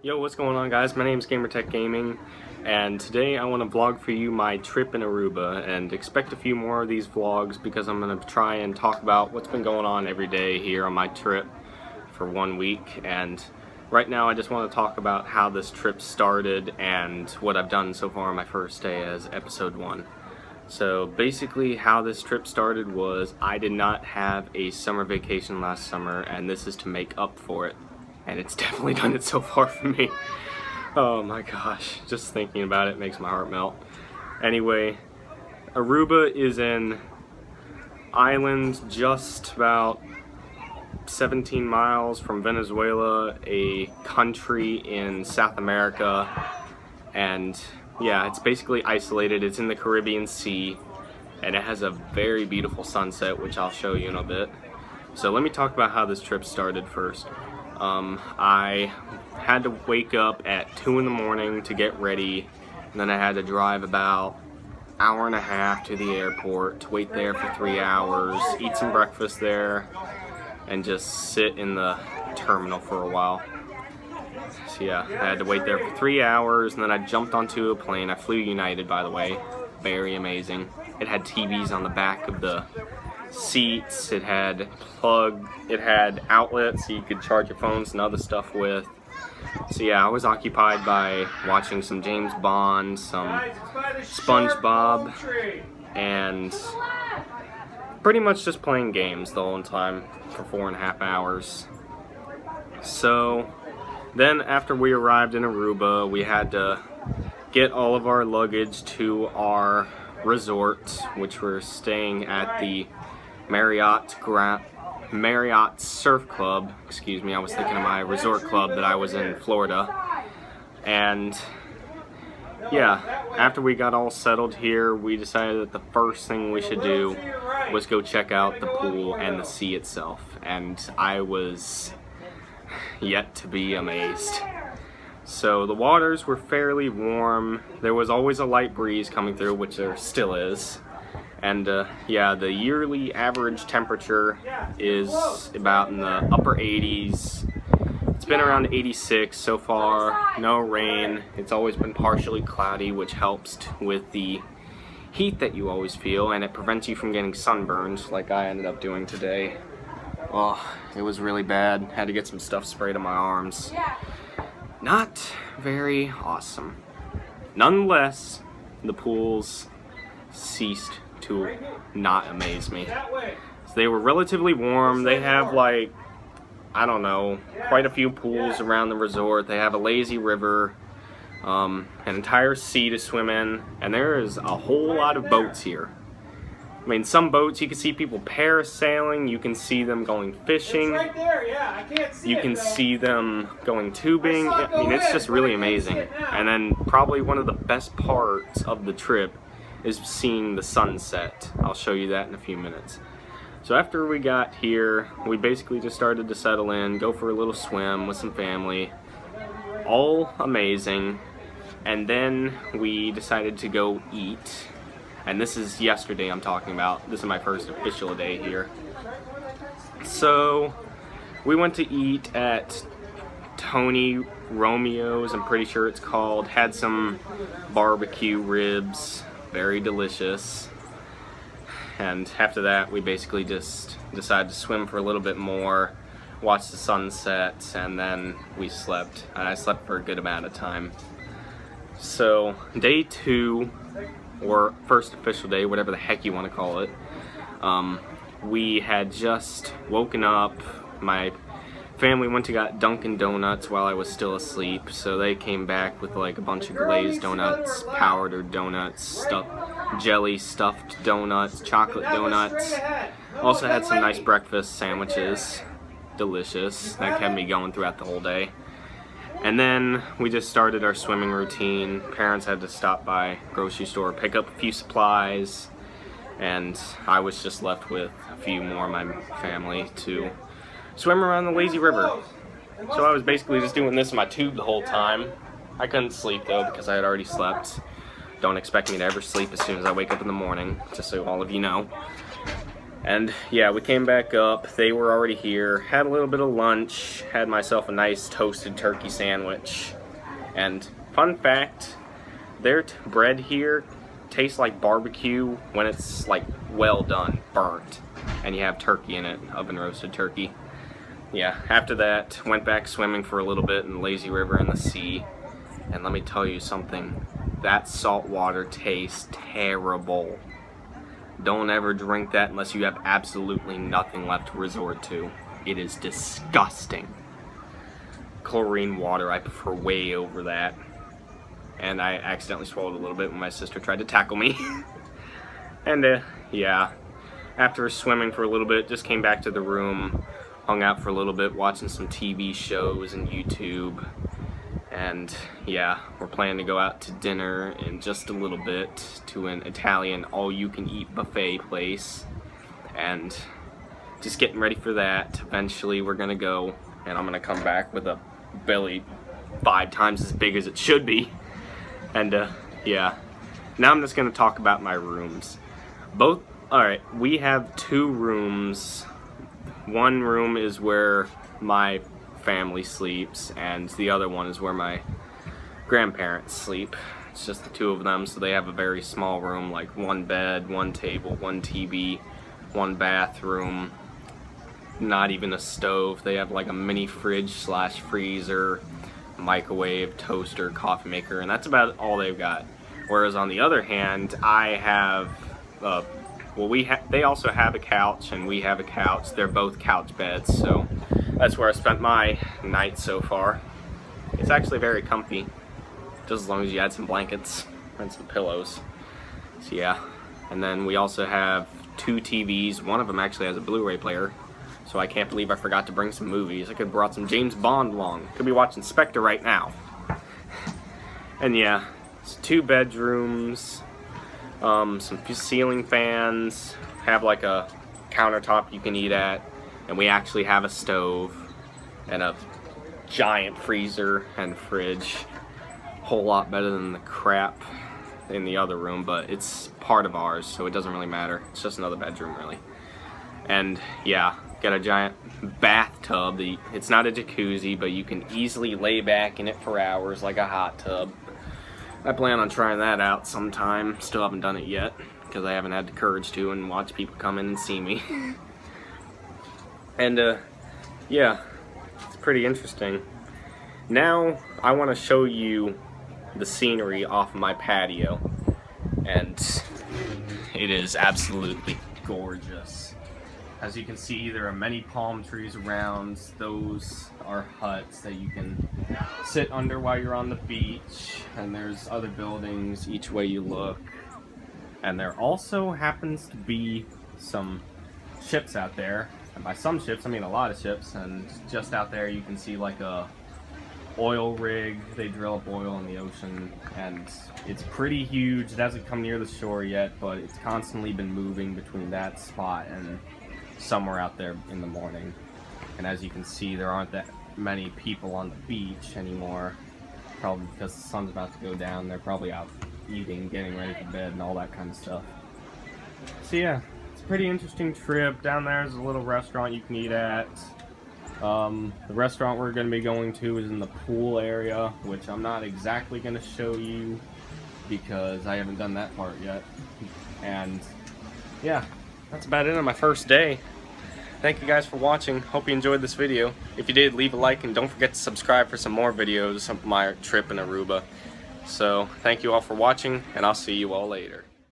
Yo, what's going on, guys? My name is GamerTech Gaming, and today I want to vlog for you my trip in Aruba, and expect a few more of these vlogs because I'm going to try and talk about what's been going on every day here on my trip for 1 week. And right now I just want to talk about how this trip started and what I've done so far on my first day as episode 1. So basically how this trip started was I did not have a summer vacation last summer, and this is to make up for it. And it's definitely done it so far for me. Oh my gosh, just thinking about it makes my heart melt. Anyway, Aruba is an island just about 17 miles from Venezuela, a country in South America. And yeah, it's basically isolated. It's in the Caribbean Sea, and it has a very beautiful sunset, which I'll show you in a bit. So let me talk about how this trip started first. I had to wake up at 2 in the morning to get ready, and then I had to drive about an hour and a half to the airport, wait there for 3 hours, eat some breakfast there, and just sit in the terminal for a while. So yeah, I had to wait there for 3 hours, and then I jumped onto a plane. I flew United, by the way. Very amazing. It had TVs on the back of the seats, it had outlets so you could charge your phones and other stuff with. So yeah, I was occupied by watching some James Bond, some SpongeBob, and pretty much just playing games the whole time for 4.5 hours. So then after we arrived in Aruba, we had to get all of our luggage to our resort, which we're staying at the Marriott Surf Club. Excuse me, I was thinking of my resort club that I was in Florida. And yeah, after we got all settled here, we decided that the first thing we should do was go check out the pool and the sea itself. And I was yet to be amazed. So the waters were fairly warm. There was always a light breeze coming through, which there still is. And yeah, the yearly average temperature is about in the upper 80s. It's been around 86 so far. No rain. It's always been partially cloudy, which helps with the heat that you always feel, and it prevents you from getting sunburned like I ended up doing today. Oh, it was really bad. Had to get some stuff sprayed on my arms. Not very awesome. Nonetheless, the pools ceased to not amaze me. So they were relatively warm. They have, like, I don't know, quite a few pools around the resort. They have a lazy river, an entire sea to swim in, and there is a whole lot of boats here. I mean, some boats you can see people parasailing, you can see them going fishing, It's right there, yeah. I can't see you can see them going tubing. I mean, it's just really amazing. And then probably one of the best parts of the trip is seeing the sunset. I'll show you that in a few minutes. So after we got here, we basically just started to settle in, go for a little swim with some family. All amazing. And then we decided to go eat. And this is yesterday I'm talking about. This is my first official day here. So we went to eat at Tony Romeo's, I'm pretty sure it's called. Had some barbecue ribs, very delicious. And after that we basically just decided to swim for a little bit more, watch the sunset, and then we slept. And I slept for a good amount of time. So day 2, or first official day, whatever the heck you want to call it, we had just woken up. My family went to get Dunkin' Donuts while I was still asleep, so they came back with like a bunch of glazed donuts, powdered donuts, jelly stuffed donuts, chocolate donuts. Also had some nice breakfast sandwiches, delicious. That kept me going throughout the whole day. And then we just started our swimming routine. Parents had to stop by grocery store, pick up a few supplies, and I was just left with a few more of my family to swim around the lazy river. So I was basically just doing this in my tube the whole time. I couldn't sleep though because I had already slept. Don't expect me to ever sleep as soon as I wake up in the morning, just so all of you know. And yeah, we came back up. They were already here. Had a little bit of lunch. Had myself a nice toasted turkey sandwich. And fun fact, their bread here tastes like barbecue when it's like well done, burnt, and you have turkey in it, oven roasted turkey. Yeah, after that, went back swimming for a little bit in the lazy river in the sea. And let me tell you something, that salt water tastes terrible. Don't ever drink that unless you have absolutely nothing left to resort to. It is disgusting. Chlorine water, I prefer way over that. And I accidentally swallowed a little bit when my sister tried to tackle me. And yeah, after swimming for a little bit, just came back to the room, hung out for a little bit, watching some TV shows and YouTube. And yeah, we're planning to go out to dinner in just a little bit to an Italian all-you-can-eat buffet place. And just getting ready for that. Eventually we're gonna go, and I'm gonna come back with a belly 5 times as big as it should be. And yeah, now I'm just gonna talk about my rooms. Alright, we have 2 rooms. One room is where my family sleeps, and the other one is where my grandparents sleep. It's just the 2 of them, so they have a very small room, like 1 bed, 1 table, 1 TV, 1 bathroom, not even a stove. They have like a mini fridge / freezer, microwave, toaster, coffee maker, and that's about all they've got. Whereas on the other hand, I have they also have a couch, and we have a couch. They're both couch beds, so that's where I spent my night so far. It's actually very comfy, just as long as you add some blankets and some pillows. So yeah, and then we also have 2 TVs. One of them actually has a Blu-ray player, so I can't believe I forgot to bring some movies. I could have brought some James Bond along. Could be watching Spectre right now. And yeah, it's 2 bedrooms, some ceiling fans, have like a countertop you can eat at, and we actually have a stove and a giant freezer and fridge. Whole lot better than the crap in the other room, but it's part of ours, so it doesn't really matter. It's just another bedroom, really. And yeah, got a giant bathtub. It's not a jacuzzi, but you can easily lay back in it for hours like a hot tub. I plan on trying that out sometime. Still haven't done it yet because I haven't had the courage to and watch people come in and see me. And yeah, it's pretty interesting. Now I want to show you the scenery off of my patio, and it is absolutely gorgeous. As you can see, there are many palm trees around. Those are huts that you can sit under while you're on the beach, and there's other buildings each way you look. And there also happens to be some ships out there, and by some ships I mean a lot of ships. And just out there you can see like a oil rig. They drill up oil in the ocean, and it's pretty huge. It hasn't come near the shore yet, but it's constantly been moving between that spot and somewhere out there in the morning. And as you can see, there aren't that many people on the beach anymore, probably because the sun's about to go down. They're probably out eating, getting ready for bed, and all that kind of stuff. So yeah, it's a pretty interesting trip. Down there is a little restaurant you can eat at. The restaurant we're going to be going to is in the pool area, which I'm not exactly going to show you because I haven't done that part yet. And yeah, that's about it on my first day. Thank you guys for watching. Hope you enjoyed this video. If you did, leave a like, and don't forget to subscribe for some more videos of my trip in Aruba. So thank you all for watching, and I'll see you all later.